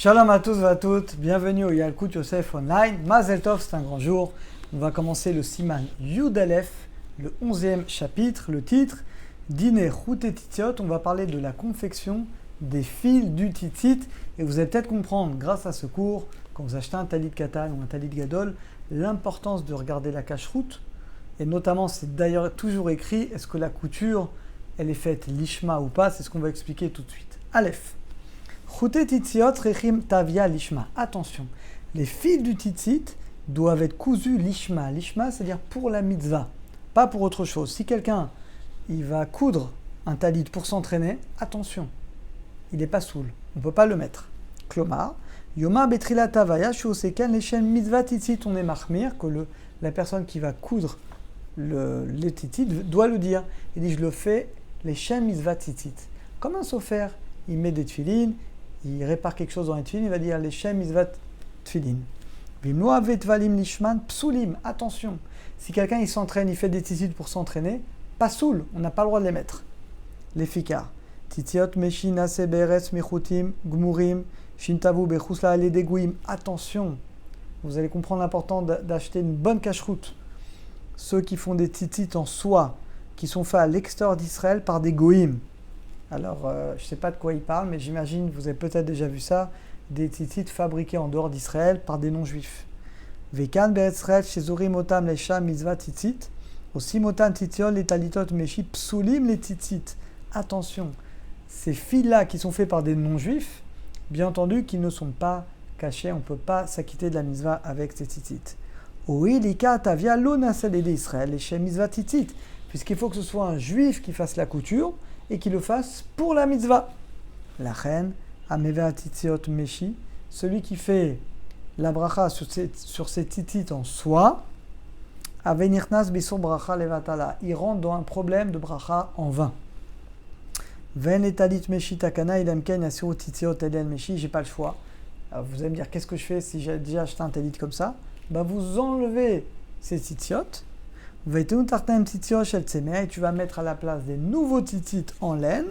Shalom à tous et à toutes, bienvenue au Yalkut Yosef Online. Mazel Tov, c'est un grand jour. On va commencer le Siman Yud Aleph, le 11e chapitre, le titre Dine Chut Titiot. On va parler de la confection des fils du titit. Et vous allez peut-être comprendre, grâce à ce cours, quand vous achetez un talit katan ou un talit gadol, l'importance de regarder la cache-route. Et notamment, c'est d'ailleurs toujours écrit, est-ce que la couture, elle est faite lishma ou pas? C'est ce qu'on va expliquer tout de suite. Aleph. Chute titiot rechim tavia lishma. Attention, les fils du titit doivent être cousus lishma. Lishma, c'est-à-dire pour la mitzvah, pas pour autre chose. Si quelqu'un il va coudre un talit pour s'entraîner, attention, il n'est pas soul, on ne peut pas le mettre. Klomar, yoma betrila tavaya shuoseken leshem mitzvah titit. On est mahmir que la personne qui va coudre le titit doit le dire. Il dit je le fais leshem mitzvah titit. Comme un sofer, il met des tefilines, il répare quelque chose dans les tefilines, il va dire les shem mizvat tefilin. Vimlo avetvalim lishman psulim. Attention, si quelqu'un il s'entraîne, il fait des titites pour s'entraîner, pas soul, on n'a pas le droit de les mettre. Les fikar. Titiot meshina seberes mechutim gmurim shintavu bechusla aledegouim. Attention, vous allez comprendre l'important d'acheter une bonne cache-route. Ceux qui font des titites en soie, qui sont faits à l'extérieur d'Israël par des goïms. Alors, je ne sais pas de quoi il parle, mais j'imagine, vous avez peut-être déjà vu ça, des titites fabriqués en dehors d'Israël par des non-juifs. Vekan be'etzrael shezorim otam lesha mitzvah titit, aussi motan titiol les talitot meshi psulim les titites. Attention, ces fils-là qui sont faits par des non-juifs, bien entendu, qui ne sont pas cachés, on ne peut pas s'acquitter de la mitzvah avec ces titites. Oui, lika tavia lo nasel d'Israël lesha mitzvah titit, puisqu'il faut que ce soit un juif qui fasse la couture, et qu'il le fasse pour la mitzvah. La reine, Ameva Titiot Meshi, celui qui fait la bracha sur ses titites en soie, Avenirnas Bisur Bracha Levatala, il rentre dans un problème de bracha en vain. Ven etalit Meshi Takana, Ilemken Yasiru Titiot Eden Meshi, j'ai pas le choix. Alors vous allez me dire, qu'est-ce que je fais si j'ai déjà acheté un talit comme ça? Vous enlevez ces titiotes, et tu vas mettre à la place des nouveaux titites en laine,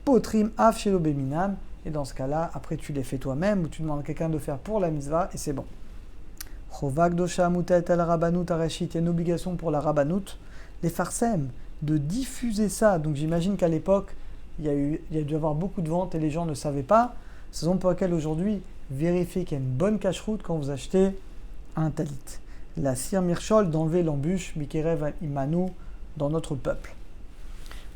potrim af shelo beminam, et dans ce cas-là, après tu les fais toi-même ou tu demandes à quelqu'un de faire pour la mitzvah et c'est bon. Chovak dosha mutet el rabanout areshit, il y a une obligation pour la rabanout, les farsem, de diffuser ça. Donc j'imagine qu'à l'époque, il y a dû avoir beaucoup de ventes et les gens ne savaient pas. C'est la raison pour laquelle aujourd'hui, vérifiez qu'il y a une bonne cache-route quand vous achetez un talit. La sir mirchol d'enlever l'embûche, Mikerev Imanu, dans notre peuple.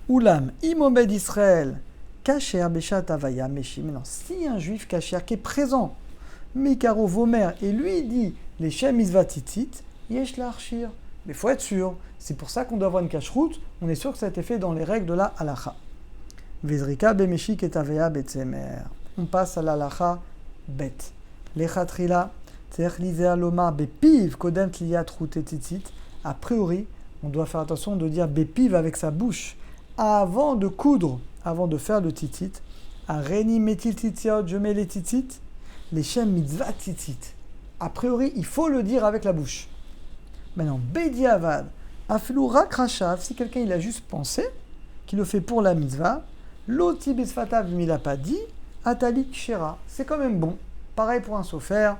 Oulam, imomed d'Israël, Kacher Beshat Avaya Meshi. Maintenant, si un juif Kacher qui est présent, Mikaro Vomer, et lui dit les Shem Mizvat Titit, Yesh Larchir. Mais il faut être sûr, c'est pour ça qu'on doit avoir une cache-route, on est sûr que ça a été fait dans les règles de la halacha. Vezrika Bemeshi Ketavaya Betsemer. On passe à la halacha Bet. Lechatrila. A priori, on doit faire attention de dire bépiv avec sa bouche avant de coudre, avant de faire le titit. Areni metil titiot, je mets les titit, les shem mitzvah titit. A priori, il faut le dire avec la bouche. Maintenant, bediavad, aflou rakrashav, si quelqu'un il a juste pensé, qu'il le fait pour la mitzvah, loti besfatav, mais il n'a pas dit, atali kshera, c'est quand même bon. Pareil pour un sofer.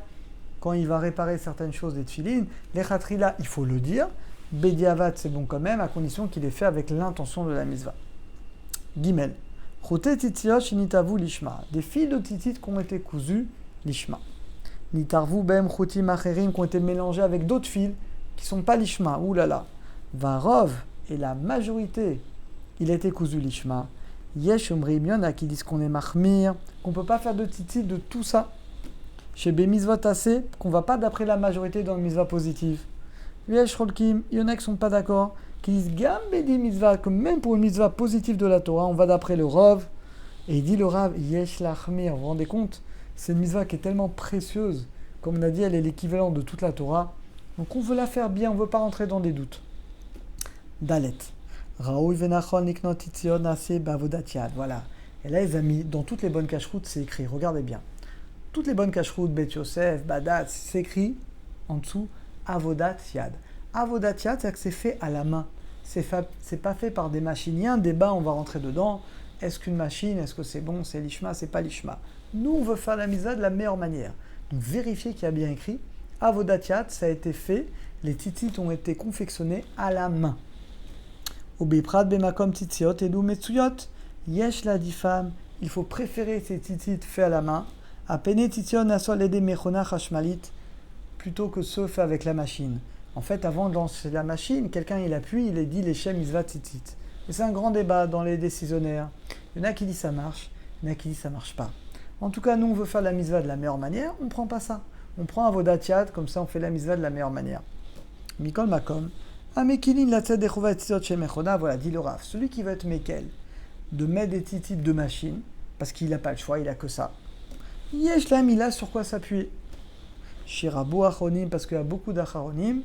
Quand il va réparer certaines choses des tefilines, les khatrila, il faut le dire. Bediavat, c'est bon quand même, à condition qu'il ait fait avec l'intention de la mitzvah. Gimel. Chote titiot shinitavu lishma. Des fils de titit qui ont été cousus lishma. Nitarvu bem chotim acherim qui ont été mélangés avec d'autres fils qui ne sont pas lishma. Ouh là là. Varov, et la majorité, il a été cousu lishma. Yesh omrim, il y en a qui disent qu'on est mahmir, qu'on ne peut pas faire de titit de tout ça. Chez Bémizvot assez, qu'on ne va pas d'après la majorité dans le mitzvah positif. Yesh Rolkim, il y en a qui ne sont pas d'accord, qui disent Gam Bedi Mitzvah, que même pour une mitzvah positive de la Torah, on va d'après le Rav. Et il dit le Rav, Yesh Lachmir, vous vous rendez compte? C'est une mitzvah qui est tellement précieuse, comme on a dit, elle est l'équivalent de toute la Torah. Donc on veut la faire bien, on ne veut pas rentrer dans des doutes. Dalet. Raoul Venachon Niknot Titzion Nase Bavodat Yad. Voilà. Et là, les amis, dans toutes les bonnes cache-routes, c'est écrit, regardez bien. Toutes les bonnes cache-routes, Bet Yosef, Badat, c'est écrit en dessous Avodat Yad. Avodat Yad, c'est-à-dire que c'est fait à la main. C'est pas fait par des machines. Il y a un débat, on va rentrer dedans. Est-ce qu'une machine, est-ce que c'est bon, c'est lishma, c'est pas lishma. Nous, on veut faire la mitzvah de la meilleure manière. Donc, vérifiez qu'il y a bien écrit Avodat Yad, ça a été fait, les tzitzit ont été confectionnés à la main. Ubiprat bemakom tzitziot edu metsuyot. Yesh la dit femme, il faut préférer ces tzitzit faits à la main. Apene tzitziot nasol ede mechona chashmalit, plutôt que ceux faits avec la machine. En fait, avant de lancer la machine, quelqu'un il appuie, il est dit les shem mitzvah tzitzit. Et c'est un grand débat dans les décisionnaires. Il y en a qui disent ça marche, il y en a qui disent ça marche pas. En tout cas, nous on veut faire la mitzvah de la meilleure manière, on ne prend pas ça. On prend Avodat Yad, comme ça on fait la mitzvah de la meilleure manière. Mikol makom, amekilin la tzed dechova tzitzot shem mechona, voilà, dit le Rav. Celui qui veut être mekel, de mettre des tzitzit de machine, parce qu'il n'a pas le choix, il n'a que ça. Yesh lam, il a sur quoi s'appuyer. Shirabu achonim, parce qu'il y a beaucoup d'acharonim.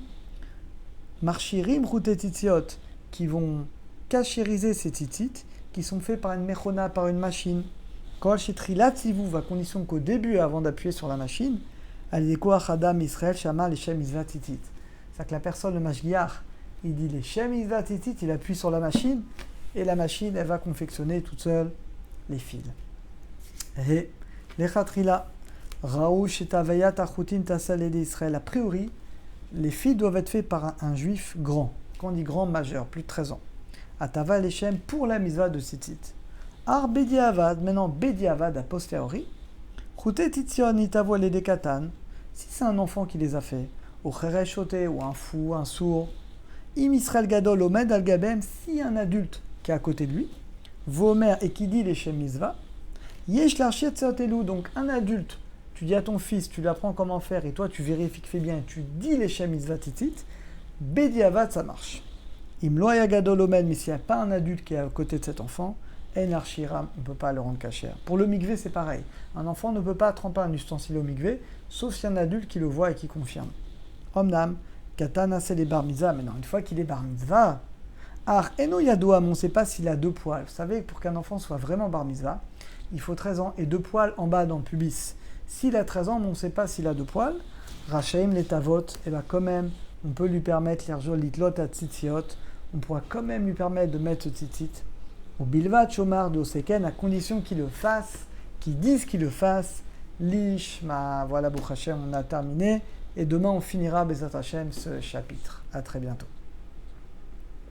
Marchirim route tzitziot, qui vont cachériser ces tzitzit, qui sont faits par une mechona, par une machine. Kol shetrilat sivuv, à condition qu'au début, avant d'appuyer sur la machine, alikoach adam Israël shama les shem mitzvah tzitzit. C'est-à-dire que la personne, le mashgiach, il dit les shem mitzvah tzitzit, il appuie sur la machine, et la machine, elle va confectionner toute seule les fils. Et les chatrila, raouch et avayat achutin tasal ede Israël. A priori, les fils doivent être faits par un juif grand. Quand on dit grand, majeur, plus de 13 ans. Atava les shem pour la mitzvah de tzitzit. Ar bediavad, maintenant bediavad a posteriori. Chute titzion itavo les dekatan. Si c'est un enfant qui les a fait, ou chereshoté, ou un fou, un sourd. Im Israël gadol omed al gabem, si un adulte qui est à côté de lui, vomer et qui dit les shem mitzvah. Yesh l'archiet tzeotelu, donc un adulte, tu dis à ton fils, tu lui apprends comment faire, et toi tu vérifies qu'il fait bien, tu dis les shem mitzvah titit, bediavad ça marche. Im lo haya gadol omed, mais s'il n'y a pas un adulte qui est à côté de cet enfant, en archiram, on ne peut pas le rendre kasher. Pour le mikvé, c'est pareil. Un enfant ne peut pas tremper un ustensile au mikvé, sauf s'il y a un adulte qui le voit et qui confirme. Omnam, katana c'est les bar mitzvah, mais non, une fois qu'il est bar mitzvah, ar eno yadoam, on ne sait pas s'il a 2 poils. Vous savez, pour qu'un enfant soit vraiment bar mitzvah, il faut 13 ans et 2 poils en bas dans le pubis. S'il a 13 ans, mais on ne sait pas s'il a 2 poils, rachaim les tavot, et bien quand même, on peut lui permettre l'irjol litlot à tzitziot, on pourra quand même lui permettre de mettre ce tzitzit. Au bilvat chomar de Oseken, à condition qu'il le fasse, qu'il dise qu'il le fasse. Lishma, voilà, Bouch Hashem, on a terminé. Et demain, on finira, Bezat Hashem, ce chapitre. À très bientôt.